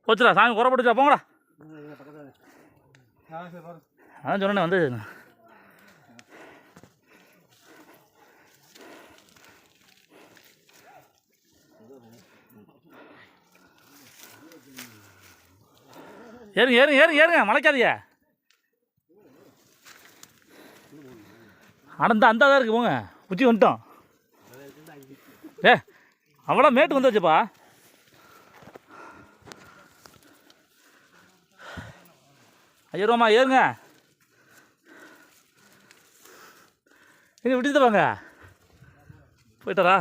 போச்சுடா சாமி குறை போட்டுச்சா போங்கடா. அதான் சொன்னேன் வந்து ஏறுங்க ஏறுங்க ஏறுங்க ஏறுங்க மலைக்காதீங்க. அந்த தான் இருக்குது போங்க. உச்சி வந்துட்டோம். அவ்வளோ மேட்டு வந்து வச்சுப்பா. ஐயருவாம்மா ஏறுங்க. எங்கே விட்டுட்டு வாங்க. போயிட்டாரா?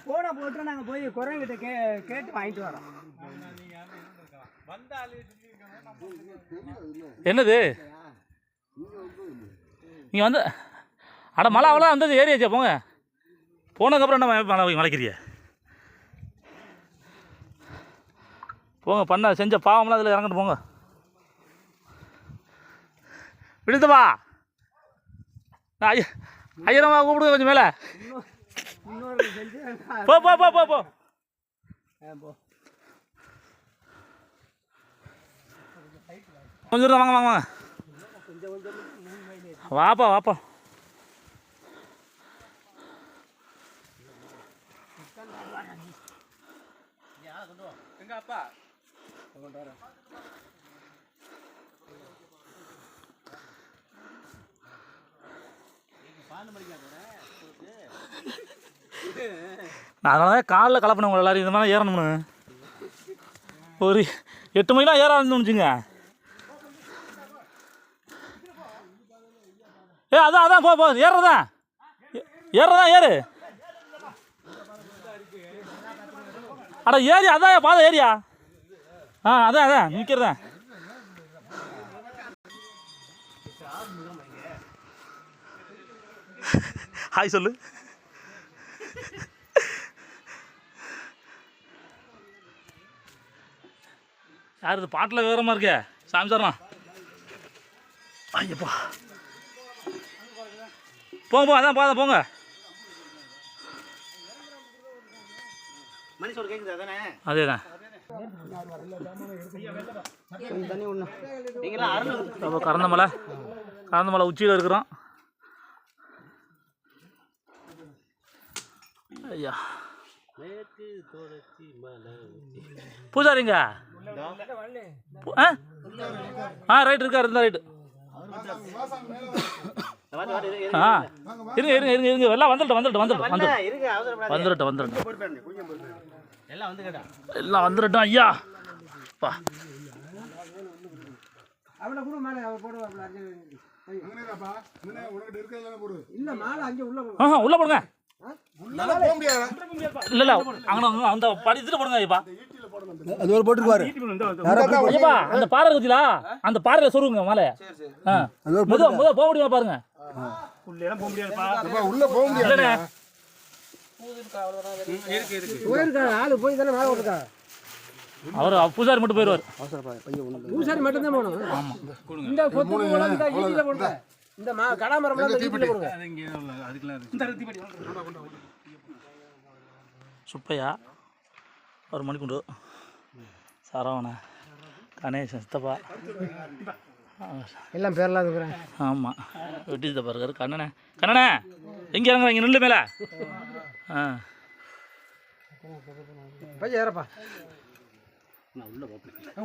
போன போட்டு நாங்கள் போய் குரங்கிட்ட கேட்டு வாங்கிட்டு வரோம். என்னது நீங்கள் வந்து அட மழை அவ்வளோ வந்தது ஏறியாச்சா போங்க. போனதுக்கப்புறம் என்ன மழை மலைக்கிறிய போங்க. பண்ண செஞ்ச பாவம்லாம் அதில் இறங்கிட்டு போங்க. விழுந்தவா ஐயரமா கூப்பிடுங்க கொஞ்சம் மேலே. போ போ போ போ போ கொஞ்சம் வாங்க வாங்க வாங்க. வாப்பா வாப்பா. நான் அதனால தான் காலைல கலப்பினேன் உங்களை எல்லோரும். இந்த மாதிரி ஏறணும்னு ஒரு 8 மணிலாம் ஏற ஆரம்பிச்சுங்க. அதான் அதான் போ ஏறுறதா ஏறு. அட ஏரி அதான் பாதை ஏரியா. அதான் நிற்கிறதா. ஹாய் சொல்லு. யார் இது பாட்டில் விவரமாக இருக்கே சாமி சார்ண்ணா. ஐயப்பா போங்க போ. அதான் பாதை போங்க. அதே தான் கறந்த மலை உச்சியில் இருக்கிறோம். ஐயா பூஜாரிங்க ரைட் இருக்காரு. இருந்தா ரைட்டு. இருங்க எல்லாம் வந்துடட்டும் ஐயா. உள்ள போடுங்க. இல்ல அந்த படிச்சுட்டு போடுங்க ஐயா. அது ஒரு போட்டுக்குவாரு. அந்த பாறை இருக்குதுல அந்த பாறையில சொருங்க மேலே. முத போக முடியுமா பாருங்க. உள்ள போக முடியாது. அவர் பூசாரி மட்டும் போயிடுவார். பூசாரி மட்டும் தான் போகணும். ஆமா இந்த கடாமரம் சுப்பையா ஒரு மணிக்குண்டு சரவண கணேசன் சித்தப்பா எல்லாம் பேரெல்லாம் இருக்கிறேன். ஆமாம் வெட்டி சித்தப்பா இருக்காரு. கண்ணனே எங்கே இறங்குற இங்கே நில்லு மேலே. பையன் ஏறப்பா.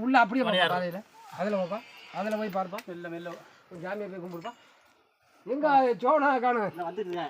உள்ள அப்படியே பாதையில் அதில் போப்பா. அதில் போய் பார்ப்பா. மெல்ல ஜாமியை போய் கும்பிடுப்பா. எங்கே சோனா காணு வந்துடுங்க.